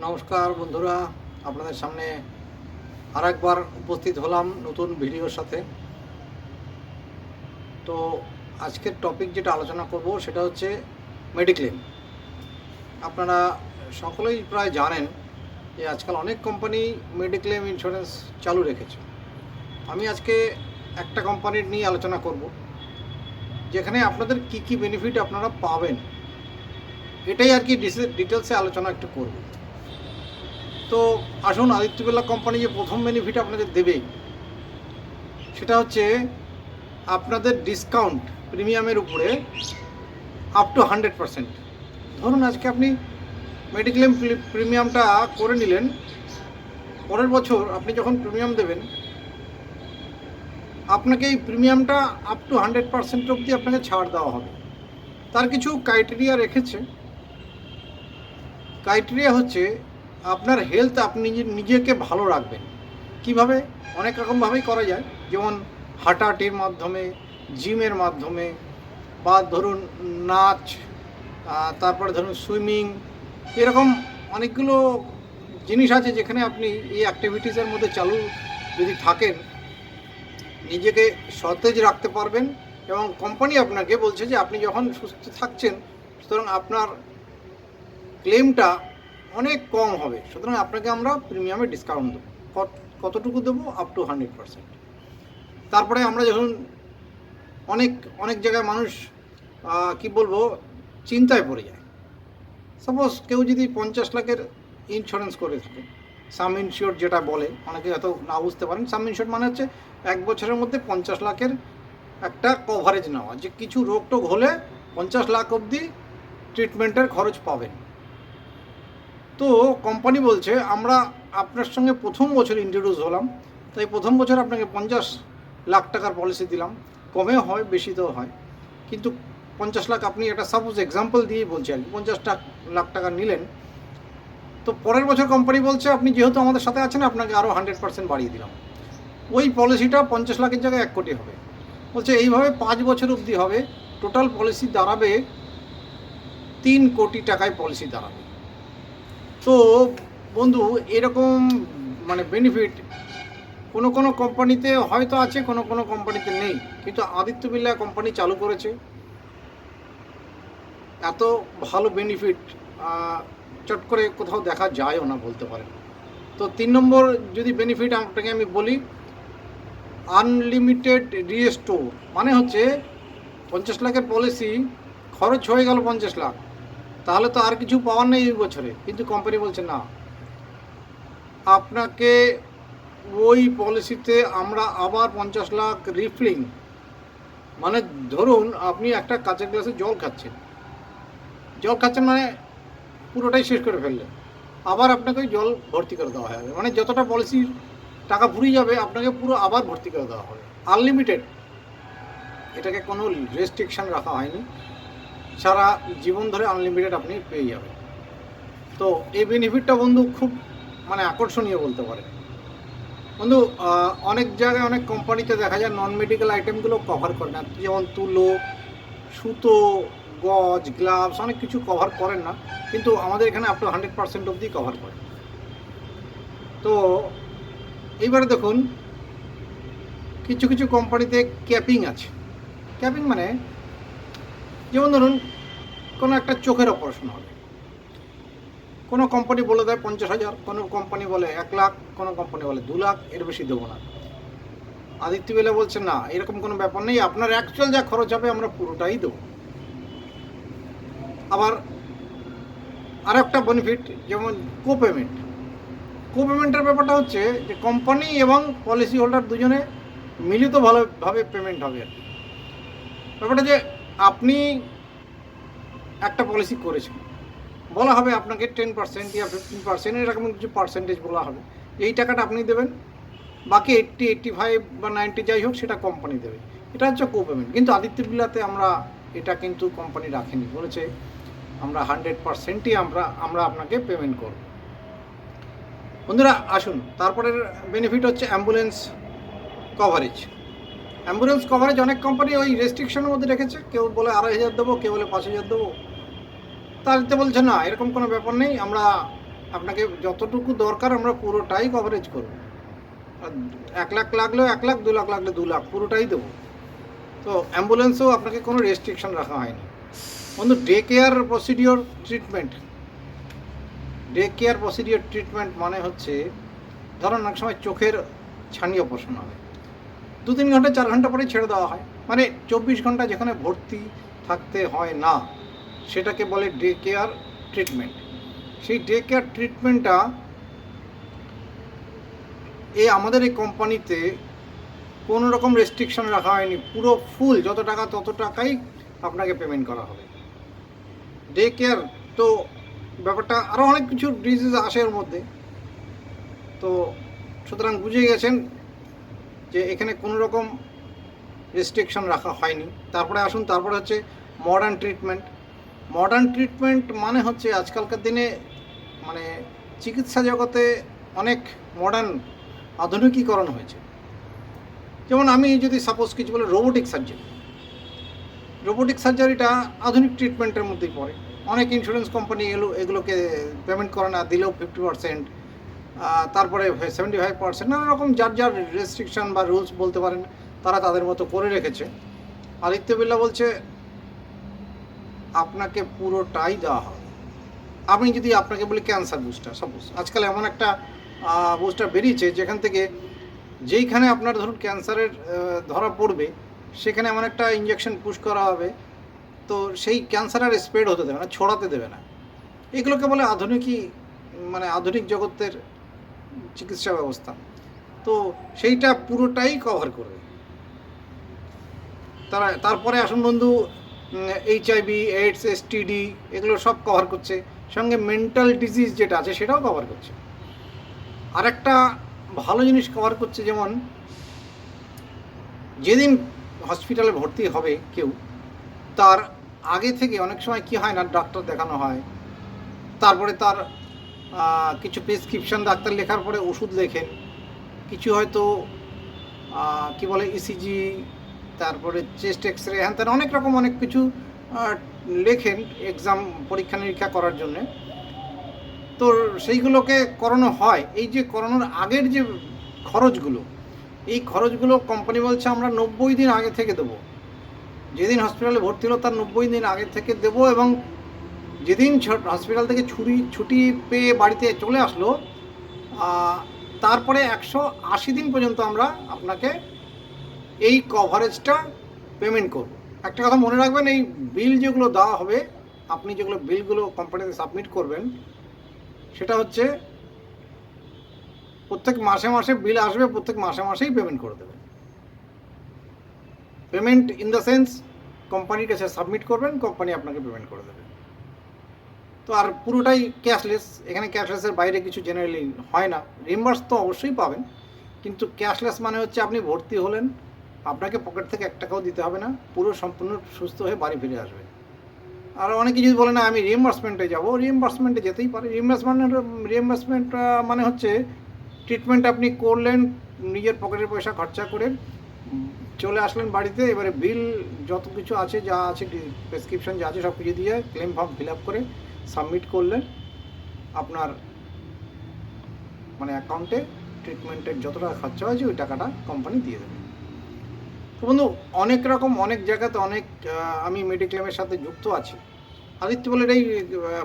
নমস্কার বন্ধুরা, আপনাদের সামনে আরেকবার উপস্থিত হলাম নতুন ভিডিওর সাথে। তো আজকের টপিক যেটা আলোচনা করব সেটা হচ্ছে মেডিক্লেম। আপনারা সকলেই প্রায় জানেন যে আজকাল অনেক কোম্পানি মেডিক্লেম ইন্স্যুরেন্স চালু রেখেছে। আমি আজকে একটা কোম্পানির নিয়ে আলোচনা করব, যেখানে আপনাদের কি কি বেনিফিট আপনারা পাবেন, এটাই আর কি ডিটেলসে আলোচনা একটু করব। তো আসুন, আদিত্য বিড়লা কোম্পানি যে প্রথম বেনিফিট আপনাদের দেবে সেটা হচ্ছে আপনাদের ডিসকাউন্ট প্রিমিয়ামের উপরে আপ টু 100%। ধরুন আজকে আপনি মেডিক্লেম প্রিমিয়ামটা করে নিলেন, পরের বছর আপনি যখন প্রিমিয়াম দেবেন আপনাকে এই প্রিমিয়ামটা আপ টু 100% অবধি আপনাকে ছাড় দেওয়া হবে। তার কিছু ক্রাইটেরিয়া রেখেছে। ক্রাইটেরিয়া হচ্ছে আপনার হেলথ, আপনি নিজেকে ভালো রাখবেন কিভাবে। অনেক রকমভাবেই করা যায়, যেমন হাঁটাহাঁটির মাধ্যমে, জিমের মাধ্যমে, বা ধরুন নাচ, তারপরে ধরুন সুইমিং, এরকম অনেকগুলো জিনিস আছে যেখানে আপনি এই অ্যাক্টিভিটিসের মধ্যে চালু যদি থাকেন নিজেকে সতেজ রাখতে পারবেন। এবং কোম্পানি আপনাকে বলছে যে আপনি যখন সুস্থ থাকছেন সুতরাং আপনার ক্লেমটা অনেক কম হবে, সুতরাং আপনাকে আমরা প্রিমিয়ামে ডিসকাউন্ট দেবো। কতটুকু দেবো? Up to 100%। তারপরে আমরা যখন অনেক অনেক জায়গায় মানুষ কি বলবো চিন্তায় পড়ে যায়। সাপোজ কেউ যদি 50 লাখের ইন্স্যুরেন্স করে থাকে, সাম ইনশিওর যেটা বলে, অনেকে হয়তো না বুঝতে পারেন। সাম ইনশিওর মানে হচ্ছে 1 বছরের মধ্যে 50 লাখের একটা কভারেজ নেওয়া, যে কিছু রোগ টোগ হলে 50 লাখ অবধি ট্রিটমেন্টের খরচ পাবেন। তো কোম্পানি বলছে আমরা আপনার সঙ্গে প্রথম বছর ইন্ট্রোডিউস হলাম, তাই প্রথম বছর আপনাকে 50 লাখ টাকার পলিসি দিলাম। কমেও হয়, বেশিতেও হয়, কিন্তু 50 লাখ আপনি একটা সাপোজ এক্সাম্পল দিয়েই বলছি আর কি, 50 লাখ টাকা নিলেন। তো পরের বছর কোম্পানি বলছে আপনি যেহেতু আমাদের সাথে আছেন আপনাকে আরও 100% বাড়িয়ে দিলাম। ওই পলিসিটা 50 লাখের জায়গায় 1 কোটি হবে। বলছে এইভাবে 5 বছর অবধি হবে। টোটাল পলিসি দাঁড়াবে 3 কোটি টাকায় পলিসি দাঁড়াবে। তো বন্ধু, এরকম মানে বেনিফিট কোনো কোনো কোম্পানিতে হয়তো আছে, কোনো কোনো কোম্পানিতে নেই, কিন্তু আদিত্য বিড়লা কোম্পানি চালু করেছে। এত ভালো বেনিফিট চট করে কোথাও দেখা যায়ও না বলতে পারেন। তো 3 নম্বর যদি বেনিফিট আপনাকে আমি বলি, আনলিমিটেড রিস্টোর। মানে হচ্ছে 50 লাখের পলিসি খরচ হয়ে গেল 50 লাখ, তাহলে তো আর কিছু পাওয়ার নেই এই বছরে, কিন্তু কোম্পানি বলছে না, আপনাকে ওই পলিসিতে আমরা আবার 50 লাখ রিফিলিং। মানে ধরুন আপনি একটা কাঁচের গ্লাসে জল খাচ্ছেন মানে পুরোটাই শেষ করে ফেললেন, আবার আপনাকে ওই জল ভর্তি করে দেওয়া হবে। মানে যতটা পলিসির টাকা ফুরিয়ে যাবে আপনাকে পুরো আবার ভর্তি করে দেওয়া হবে। আনলিমিটেড, এটাকে কোনো রেস্ট্রিকশান রাখা হয়নি, সারা জীবন ধরে আনলিমিটেড আপনি পেয়ে যাবেন। তো এই বেনিফিটটা বন্ধু খুব মানে আকর্ষণীয় বলতে পারেন। বন্ধু, অনেক জায়গায় অনেক কোম্পানিতে দেখা যায় নন মেডিকেল আইটেমগুলো কভার করে না, যেমন তুলো, সুতো, গজ, গ্লাভস, অনেক কিছু কভার করেন না, কিন্তু আমাদের এখানে আপ টু 100% অবধি কভার করে। তো এইবারে দেখুন, কিছু কিছু কোম্পানিতে ক্যাপিং আছে। ক্যাপিং মানে যেমন ধরুন কোনো একটা চোখের অপারেশন হবে, কোনো কোম্পানি বলে দেয় 50,000, কোনো কোম্পানি বলে 1 লাখ, কোনো কোম্পানি বলে 2 লাখ, এর বেশি দেবো না। আদিত্য বিড়লা বলছে না, এরকম কোনো ব্যাপার নেই, আপনার অ্যাকচুয়াল যা খরচ হবে আমরা পুরোটাই দেবো। আবার আর একটা বেনিফিট যেমন কোপেমেন্টের ব্যাপারটা হচ্ছে যে কোম্পানি এবং পলিসি হোল্ডার দুজনে মিলিত ভালোভাবে পেমেন্ট হবে আর কি। ব্যাপারটা যে আপনি একটা পলিসি করেছেন, বলা হবে আপনাকে 10% या 15%, এরকম কিছু পার্সেন্টেজ বলা হবে, এই টাকাটা আপনি দেবেন, বাকি 80, 85 বা 90 যাই হোক সেটা কোম্পানি দেবে। এটা হচ্ছে কোপেমেন্ট। কিন্তু আদিত্য বিড়লাতে আমরা এটা কিন্তু কোম্পানি রাখেনি, বলেছে আমরা 100%ই আমরা আপনাকে পেমেন্ট করব। বন্ধুরা আসুন, তারপরের বেনিফিট হচ্ছে অ্যাম্বুলেন্স কভারেজ। অ্যাম্বুলেন্স কভারেজ অনেক কোম্পানি ওই রেস্ট্রিকশনের মধ্যে রেখেছে, কেউ বলে 2,500 দেবো, কেউ বলে 5,000 দেবো। তাতে বলছে না, এরকম কোনো ব্যাপার নেই, আমরা আপনাকে যতটুকু দরকার আমরা পুরোটাই কভারেজ করব। 1 লাখ লাগলেও 1 লাখ, 2 লাখ লাগলে 2 লাখ, পুরোটাই দেবো। তো অ্যাম্বুলেন্সেও আপনাকে কোনো রেস্ট্রিকশন রাখা হয়নি। বন্ধু, ডে কেয়ার প্রসিডিওর ট্রিটমেন্ট, মানে হচ্ছে ধরুন অনেক সময় চোখের ছানি অপারেশন হবে, 2-3 ঘন্টা 4 ঘন্টা পরে ছেড়ে দেওয়া হয়, মানে 24 ঘন্টা যেখানে ভর্তি থাকতে হয় না, সেটাকে বলে ডে কেয়ার ট্রিটমেন্ট। সেই ডে কেয়ার ট্রিটমেন্টটা আমাদের এই কোম্পানিতে কোনো রকম রেস্ট্রিকশন রাখা হয়নি, পুরো ফুল যত টাকা তত টাকাই আপনাকে পেমেন্ট করা হবে। ডে কেয়ার তো ব্যাপারটা আরও অনেক কিছু ডিজিজ আসে এর মধ্যে, তো সুতরাং বুঝে গেছেন যে এখানে কোনো রকম রেস্ট্রিকশন রাখা হয়নি। তারপরে আসুন, তারপরে হচ্ছে মডার্ন ট্রিটমেন্ট মানে হচ্ছে আজকালকার দিনে মানে চিকিৎসা জগতে অনেক মডার্ন আধুনিকীকরণ হয়েছে। যেমন আমি যদি সাপোজ কিছু বলে রোবোটিক সার্জারিটা আধুনিক ট্রিটমেন্টের মধ্যেই পড়ে। অনেক ইন্স্যুরেন্স কোম্পানি এগুলোকে পেমেন্ট করে না, দিলেও 50%, তারপরে 75%, নানা রকম যার যার রেস্ট্রিকশন বা রুলস বলতে পারেন, তারা তাদের মতো করে রেখেছে। আদিত্য বিড়লা বলছে আপনাকে পুরোটাই দেওয়া হবে। আমি যদি আপনাকে বলি ক্যান্সার বুস্টার, সাপোজ আজকাল এমন একটা বুস্টার বেরিয়েছে যেখান থেকে যেইখানে আপনার ধরুন ক্যান্সারের ধরা পড়বে, সেখানে এমন একটা ইঞ্জেকশন পুশ করা হবে, তো সেই ক্যান্সার আর স্প্রেড হতে দেবে না, ছড়াতে দেবে না। এগুলোকে বলে আধুনিক জগতের চিকিৎসা ব্যবস্থা। তো সেইটা পুরোটাই কভার করবে তারপরে আসুন বন্ধু, HIV, AIDS, STD এগুলো সব কভার করছে, সঙ্গে মেন্টাল ডিজিজ যেটা আছে সেটাও কভার করছে। আর একটা ভালো জিনিস কভার করছে, যেমন যেদিন হসপিটালে ভর্তি হবে কেউ, তার আগে থেকে অনেক সময় কি হয় না, ডাক্তার দেখানো হয়, তারপরে তার কিছু প্রেসক্রিপশন ডাক্তার লেখার পরে ওষুধ লেখেন, কিছু হয়তো কি বলে ECG, তারপরে চেস্ট এক্সরে, হ্যান তেন অনেক রকম অনেক কিছু লেখেন এক্সাম পরীক্ষা নিরীক্ষা করার জন্যে। তো সেইগুলোকে করানো হয়। এই যে করানোর আগের যে খরচগুলো, এই খরচগুলো কোম্পানি বলছে আমরা 90 দিন আগে থেকে দেবো। যেদিন হসপিটালে ভর্তি হলো তার 90 দিন আগে থেকে দেবো, এবং যেদিন হসপিটাল থেকে ছুটি পেয়ে বাড়িতে চলে আসলো, তারপরে 180 দিন পর্যন্ত আমরা আপনাকে এই কভারেজটা পেমেন্ট করব। একটা কথা মনে রাখবেন, এই বিল যেগুলো দেওয়া হবে, আপনি যেগুলো বিলগুলো কোম্পানিতে সাবমিট করবেন, সেটা হচ্ছে প্রত্যেক মাসে মাসে বিল আসবে, প্রত্যেক মাসে মাসেই পেমেন্ট করে দেবেন। পেমেন্ট ইন দ্য সেন্স কোম্পানির কাছে সাবমিট করবেন, কোম্পানি আপনাকে পেমেন্ট করে দেবে। তো আর পুরোটাই ক্যাশলেস, এখানে ক্যাশলেসের বাইরে কিছু জেনারেলি হয় না। রিম্বার্স তো অবশ্যই পাবেন, কিন্তু ক্যাশলেস মানে হচ্ছে আপনি ভর্তি হলেন, আপনাকে পকেট থেকে 1 টাকাও দিতে হবে না, পুরো সম্পূর্ণ সুস্থ হয়ে বাড়ি ফিরে আসবেন। আর অনেকে যদি বলে না আমি রিএম্বার্সমেন্টে যাব, রিএম্বার্সমেন্টে যেতেই পারে। রিএম্বার্সমেন্ট মানে হচ্ছে ট্রিটমেন্ট আপনি করলেন, নিজের পকেটের পয়সা খরচা করে চলে আসলেন বাড়িতে, এবারে বিল যত কিছু আছে, যা আছে প্রেসক্রিপশন যা আছে সব কিছু দিয়ে ক্লেম ফর্ম ফিল আপ করে সাবমিট করলেন, আপনার অ্যাকাউন্টে ট্রিটমেন্টের যত টাকা খরচা হয়েছে ওই টাকাটা কোম্পানি দিয়ে দেবে। তো বন্ধু, অনেক রকম অনেক জায়গাতে অনেক আমি মেডিক্লেমের সাথে যুক্ত আছি। আদিত্য বলের এই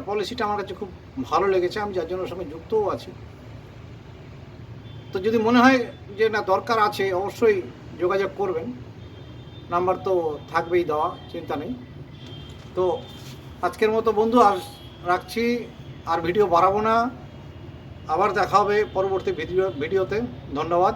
পলিসিটা আমার কাছে খুব ভালো লেগেছে, আমি যার জন্য ওর সঙ্গে যুক্তও আছি। তো যদি মনে হয় যে না দরকার আছে, অবশ্যই যোগাযোগ করবেন, নাম্বার তো থাকবেই দেওয়া, চিন্তা নেই। তো আজকের মতো বন্ধু আর রাখছি, আর ভিডিও বাড়াবো না, আবার দেখা হবে পরবর্তী ভিডিওতে। ধন্যবাদ।